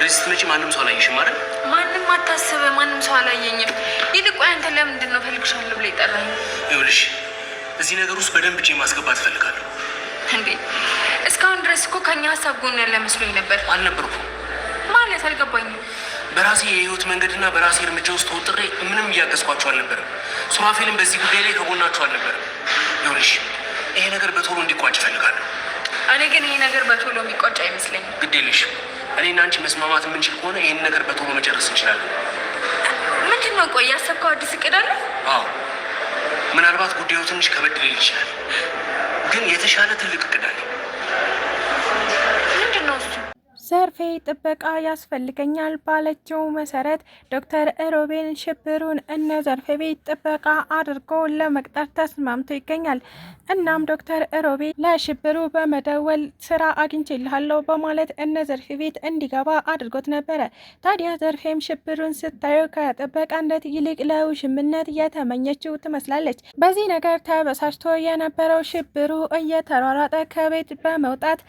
ወደዚህ ስትመጪ ማንም ሰው አላየሽም አይደል? ማንም አታስበ፣ ማንም ሰው አላየኝም። ይልቁ አንተ ለምንድን ነው ፈልግሻለሁ ብለህ የጠራኸኝ? ይኸውልሽ እዚህ ነገር ውስጥ በደንብ እጄ ማስገባት እፈልጋለሁ። እንዴ እስካሁን ድረስ እኮ ከኛ ሀሳብ ጎን ያለ መስሎኝ ነበር። አልነበርኩም ማለት አልገባኝም። በራሴ የህይወት መንገድና በራሴ እርምጃ ውስጥ ተወጥሬ ምንም እያገዝኳቸው አልነበረም። ሱራፌልም በዚህ ጉዳይ ላይ ከጎናቸው አልነበረም። ይኸውልሽ ይሄ ነገር በቶሎ እንዲቋጭ እፈልጋለሁ። እኔ ግን ይሄ ነገር በቶሎ የሚቋጭ አይመስለኝም። ግድ የለሽም። እኔና አንቺ መስማማት የምንችል ከሆነ ይህን ነገር በቶሎ መጨረስ እንችላለን። ምንድን ነው? ቆይ ያሰብከው አዲስ እቅድ አለ? አዎ ምናልባት ጉዳዩ ትንሽ ከበድ ሊል ይችላል፣ ግን የተሻለ ትልቅ እቅድ አለ። ምንድን ነው እሱ? ዘርፌ ጥበቃ ያስፈልገኛል ባለችው መሰረት ዶክተር ሮቤል ሽብሩን እነ ዘርፌ ቤት ጥበቃ አድርጎ ለመቅጠር ተስማምቶ ይገኛል። እናም ዶክተር ሮቤል ለሽብሩ በመደወል ስራ አግኝቼልሃለሁ በማለት እነ ዘርፌ ቤት እንዲገባ አድርጎት ነበረ። ታዲያ ዘርፌም ሽብሩን ስታየው ከጥበቃነት ይልቅ ለውሽምነት የተመኘችው ትመስላለች። በዚህ ነገር ተበሳጭቶ የነበረው ሽብሩ እየተሯሯጠ ከቤት በመውጣት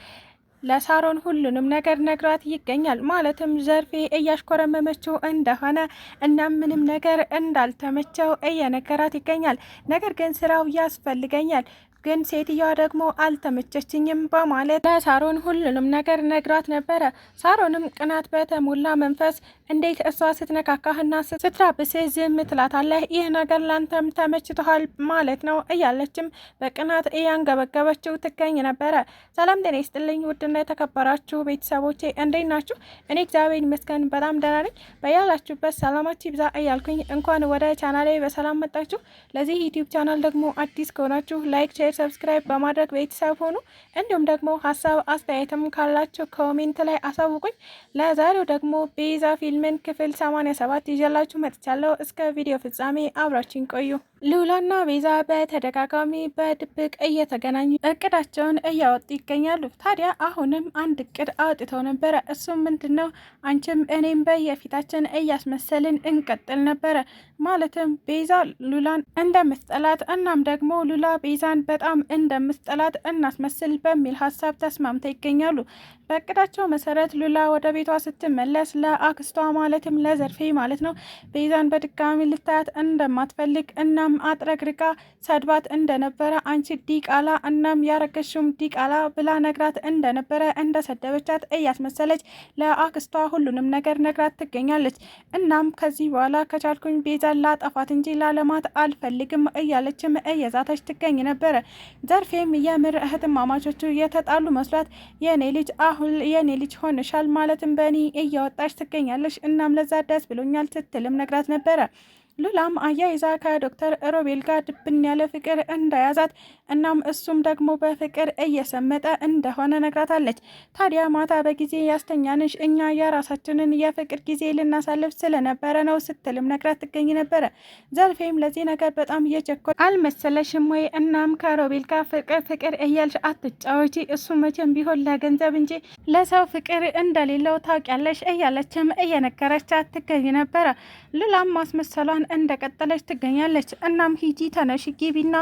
ለሳሮን ሁሉንም ነገር ነግራት ይገኛል። ማለትም ዘርፌ እያሽኮረመመችው እንደሆነ እናም ምንም ነገር እንዳልተመቸው እየነገራት ይገኛል። ነገር ግን ስራው ያስፈልገኛል ግን ሴትዮዋ ደግሞ አልተመቸችኝም በማለት ለሳሮን ሁሉንም ነገር ነግራት ነበረ። ሳሮንም ቅናት በተሞላ መንፈስ እንዴት እሷ ስትነካካህና ስትራብስህ ዝም ትላታለህ? ይህ ነገር ላንተም ተመችቶሃል ማለት ነው እያለችም በቅናት እያንገበገበችው ትገኝ ነበረ። ሰላም ጤና ይስጥልኝ ውድና የተከበራችሁ ቤተሰቦቼ እንዴት ናችሁ? እኔ እግዚአብሔር ይመስገን በጣም ደህና ነኝ። በያላችሁበት ሰላማችሁ ይብዛ እያልኩኝ እንኳን ወደ ቻናሌ በሰላም መጣችሁ። ለዚህ ዩቲዩብ ቻናል ደግሞ አዲስ ከሆናችሁ ላይክ፣ ሼር፣ ሰብስክራይብ በማድረግ ቤተሰብ ሆኑ። እንዲሁም ደግሞ ሀሳብ አስተያየትም ካላችሁ ኮሜንት ላይ አሳውቁኝ። ለዛሬው ደግሞ ቤዛ ፊልምን ክፍል 87 ይዤላችሁ መጥቻለሁ። እስከ ቪዲዮ ፍጻሜ አብራችን ቆዩ። ሉላና ቤዛ በተደጋጋሚ በድብቅ እየተገናኙ እቅዳቸውን እያወጡ ይገኛሉ። ታዲያ አሁንም አንድ እቅድ አውጥተው ነበረ። እሱም ምንድን ነው? አንቺም እኔም በየፊታችን እያስመሰልን እንቀጥል ነበረ። ማለትም ቤዛ ሉላን እንደምትጠላት እናም ደግሞ ሉላ ቤዛን በጣም እንደምትጠላት እናስመስል በሚል ሀሳብ ተስማምተው ይገኛሉ። በእቅዳቸው መሰረት ሉላ ወደ ቤቷ ስትመለስ ለአክስቷ ማለትም ለዘርፌ ማለት ነው ቤዛን በድጋሚ ልታያት እንደማትፈልግ እናም አጥረግርጋ ሰድባት እንደነበረ አንቺ ዲቃላ እናም ያረገሽውም ዲቃላ ብላ ነግራት እንደነበረ እንደሰደበቻት እያስመሰለች ለአክስቷ ሁሉንም ነገር ነግራት ትገኛለች። እናም ከዚህ በኋላ ከቻልኩኝ ቤዛን ላጠፋት እንጂ ላለማት አልፈልግም እያለችም እየዛተች ትገኝ ነበረ። ዘርፌም የምር እህትማማቾቹ የተጣሉ መስሏት የኔ ልጅ አሁን የኔ ልጅ ሆንሻል ማለትም በእኔ እያወጣች ትገኛለች። እናም ለዛ ደስ ብሎኛል ስትልም ነግራት ነበረ። ሉላም አያይዛ ከዶክተር ሮቤል ጋር ድብን ያለ ፍቅር እንደያዛት እናም እሱም ደግሞ በፍቅር እየሰመጠ እንደሆነ ነግራታለች። ታዲያ ማታ በጊዜ ያስተኛንሽ እኛ የራሳችንን የፍቅር ጊዜ ልናሳልፍ ስለነበረ ነው ስትልም ነግራት ትገኝ ነበረ። ዘርፌም ለዚህ ነገር በጣም እየቸኮል አልመሰለሽም ወይ? እናም ከሮቤል ጋር ፍቅር እያልሽ አትጫወቺ፣ እሱ መቼም ቢሆን ለገንዘብ እንጂ ለሰው ፍቅር እንደሌለው ታውቂያለሽ እያለችም እየነገረቻት ትገኝ ነበረ። ሉላም ማስመሰሏን እንደቀጠለች ትገኛለች። እናም ሂጂ ተነሽ ግቢና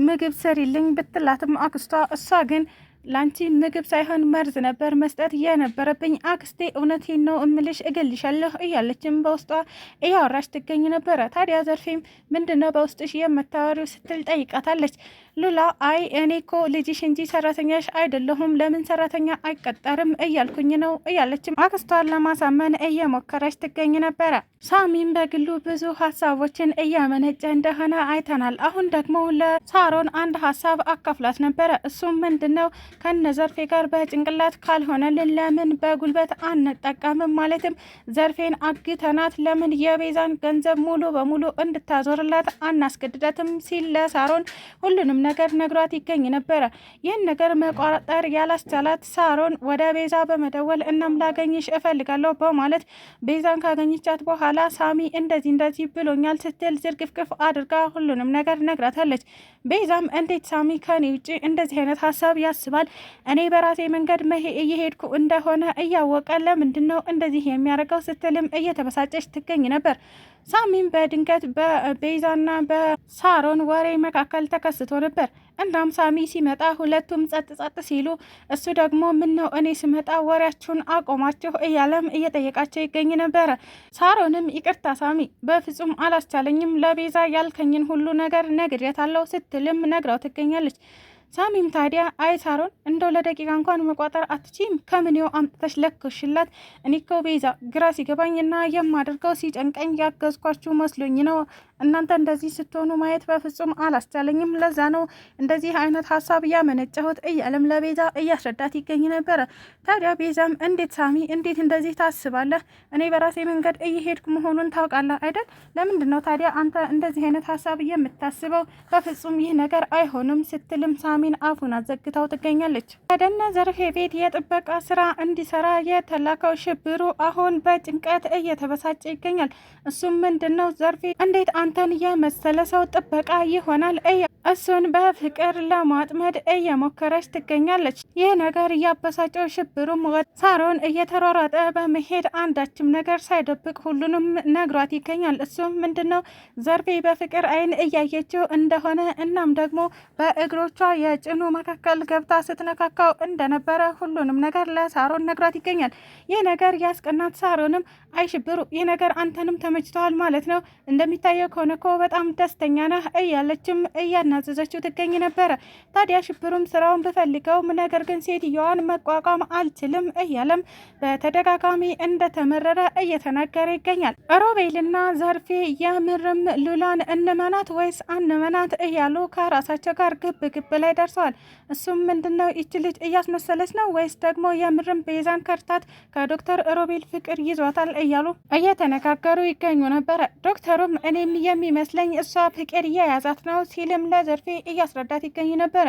ምግብ ስሪልኝ ብትላትም አክስቷ እሷ ግን ላንቺ ምግብ ሳይሆን መርዝ ነበር መስጠት የነበረብኝ አክስቴ፣ እውነቴን ነው እምልሽ እገልሻለሁ እያለችም በውስጧ እያወራች ትገኝ ነበረ። ታዲያ ዘርፌም ምንድነው በውስጥሽ የምታወሪው ስትል ጠይቃታለች። ሉላ አይ እኔ እኮ ልጅሽ እንጂ ሰራተኛሽ አይደለሁም፣ ለምን ሰራተኛ አይቀጠርም እያልኩኝ ነው እያለችም አክስቷን ለማሳመን እየሞከረች ትገኝ ነበረ። ሳሚም በግሉ ብዙ ሀሳቦችን እያመነጨ እንደሆነ አይተናል። አሁን ደግሞ ለሳሮን አንድ ሀሳብ አካፍላት ነበረ። እሱም ምንድነው? ከነ ዘርፌ ጋር በጭንቅላት ካልሆነልን ለምን በጉልበት አንጠቀምም? ማለትም ዘርፌን አግተናት ለምን የቤዛን ገንዘብ ሙሉ በሙሉ እንድታዞርላት አናስገድዳትም? ሲል ለሳሮን ሁሉንም ነገር ነግሯት ይገኝ ነበረ። ይህን ነገር መቋጠር ያላስቻላት ሳሮን ወደ ቤዛ በመደወል እናም ላገኝሽ እፈልጋለሁ በማለት ቤዛን ካገኘቻት በኋላ ሳሚ እንደዚህ ብሎኛል ስትል ዝርግፍግፍ አድርጋ ሁሉንም ነገር ነግራታለች። ቤዛም እንዴት ሳሚ ከኔ ውጭ እንደዚህ አይነት ሀሳብ ያስባል? እኔ በራሴ መንገድ እየሄድኩ እንደሆነ እያወቀ ለምንድን ነው እንደዚህ የሚያደርገው? ስትልም እየተበሳጨች ትገኝ ነበር። ሳሚም በድንገት በቤዛና በሳሮን ወሬ መካከል ተከስቶ ነበር። ነበር። እናም ሳሚ ሲመጣ ሁለቱም ጸጥ ሲሉ እሱ ደግሞ ምን ነው እኔ ስመጣ ወሬያችሁን አቆማችሁ እያለም እየጠየቃቸው ይገኝ ነበረ። ሳሮንም ይቅርታ ሳሚ በፍጹም አላስቻለኝም፣ ለቤዛ ያልከኝን ሁሉ ነገር ነግሬያታለሁ ስትልም ነግራው ትገኛለች። ሳሚም ታዲያ አይ ሳሮን እንደው ለደቂቃ እንኳን መቋጠር አትችም? ከምኔው አምጥተሽ ለክሽላት? እኔ እኮ ቤዛ ግራ ሲገባኝና የማደርገው ሲጨንቀኝ ያገዝኳችሁ መስሎኝ ነው። እናንተ እንደዚህ ስትሆኑ ማየት በፍጹም አላስቻለኝም። ለዛ ነው እንደዚህ አይነት ሀሳብ ያመነጨሁት እያለም ለቤዛ እያስረዳት ይገኝ ነበረ። ታዲያ ቤዛም እንዴት ሳሚ እንዴት እንደዚህ ታስባለህ? እኔ በራሴ መንገድ እየሄድኩ መሆኑን ታውቃለህ አይደል? ለምንድን ነው ታዲያ አንተ እንደዚህ አይነት ሀሳብ የምታስበው? በፍጹም ይህ ነገር አይሆንም ስትልም ሳሚን አፉን አዘግታው ትገኛለች። ወደነ ዘርፌ ቤት የጥበቃ ስራ እንዲሰራ የተላከው ሽብሩ አሁን በጭንቀት እየተበሳጨ ይገኛል። እሱም ምንድን ነው ዘርፌ እንዴት አንተን የመሰለ ሰው ጥበቃ ይሆናል? እሱን በፍቅር ለማጥመድ እየሞከረች ትገኛለች። ይህ ነገር እያበሳጨው ሽብሩም ሳሮን እየተሯሯጠ በመሄድ አንዳችም ነገር ሳይደብቅ ሁሉንም ነግሯት ይገኛል። እሱም ምንድነው ዘርፌ በፍቅር አይን እያየችው እንደሆነ እናም ደግሞ በእግሮቿ የጭኑ መካከል ገብታ ስትነካካው እንደነበረ ሁሉንም ነገር ለሳሮን ነግሯት ይገኛል። ይህ ነገር ያስቀናት ሳሮንም አይ ሽብሩ ይህ ነገር አንተንም ተመችተዋል ማለት ነው፣ እንደሚታየው ከሆነ እኮ በጣም ደስተኛ ነህ እያለችም እያናዘዘችው ትገኝ ነበረ። ታዲያ ሽብሩም ስራውን ብፈልገውም ነገር ግን ሴትዮዋን መቋቋም አልችልም እያለም በተደጋጋሚ እንደተመረረ እየተናገረ ይገኛል። ሮቤልና ዘርፌ የምርም ሉላን እንመናት ወይስ አንመናት እያሉ ከራሳቸው ጋር ግብ ላይ ደርሰዋል። እሱም ምንድነው ይች ልጅ እያስመሰለች ነው ወይስ ደግሞ የምርም ቤዛን ከርታት ከዶክተር ሮቤል ፍቅር ይዟታል እያሉ እየተነጋገሩ ይገኙ ነበረ። ዶክተሩም እኔም የሚመስለኝ እሷ ፍቅር እየያዛት ነው ሲልም ለዘርፌ እያስረዳት ይገኝ ነበረ።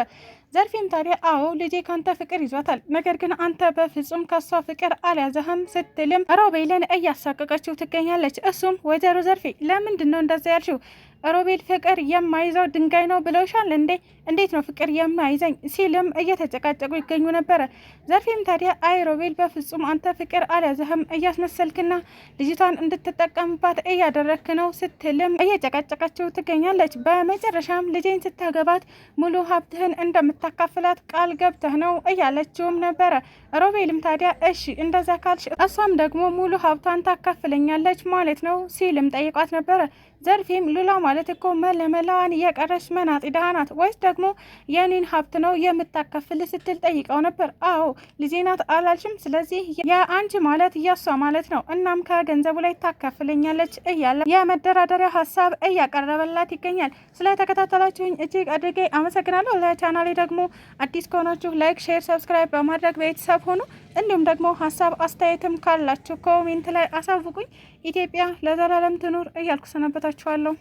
ዘርፌም ታዲያ አዎ ልጄ ካንተ ፍቅር ይዟታል፣ ነገር ግን አንተ በፍጹም ከሷ ፍቅር አልያዘህም ስትልም ሮቤልን እያሳቀቀችው ትገኛለች። እሱም ወይዘሮ ዘርፌ ለምንድን ነው እንደዛ ያልሽው? ሮቤል ፍቅር የማይዘው ድንጋይ ነው ብለውሻል እንዴ? እንዴት ነው ፍቅር የማይዘኝ ሲልም እየተጨቃጨቁ ይገኙ ነበረ። ዘርፌም ታዲያ አይ ሮቤል በፍጹም አንተ ፍቅር አልያዘህም፣ እያስመሰልክና ልጅቷን እንድትጠቀምባት እያደረክ ነው ስትልም እየጨቃጨቃቸው ትገኛለች። በመጨረሻም ልጄን ስታገባት ሙሉ ሀብትህን እንደምታካፍላት ቃል ገብተህ ነው እያለችውም ነበረ። ሮቤልም ታዲያ እሺ እንደዛ ካልሽ እሷም ደግሞ ሙሉ ሀብቷን ታካፍለኛለች ማለት ነው ሲልም ጠይቋት ነበረ። ዘርፌም ሉላ ማለት እኮ መለመላዋን የቀረች መናጢ ደሃ ናት ወይስ ደግሞ የኔን ሀብት ነው የምታካፍል ስትል ጠይቀው ነበር። አዎ ልጄ ናት አላልሽም? ስለዚህ የአንቺ ማለት የሷ ማለት ነው። እናም ከገንዘቡ ላይ ታካፍለኛለች እያለ የመደራደሪያ ሀሳብ እያቀረበላት ይገኛል። ስለተከታተላችሁኝ እጅግ አድርጌ አመሰግናለሁ። ለቻናሌ ደግሞ አዲስ ከሆናችሁ ላይክ፣ ሼር፣ ሰብስክራይብ በማድረግ ቤተሰብ ሆኑ። እንዲሁም ደግሞ ሀሳብ አስተያየትም ካላችሁ ኮሜንት ላይ አሳውቁኝ። ኢትዮጵያ ለዘላለም ትኑር እያልኩ ሰነበታችኋለሁ።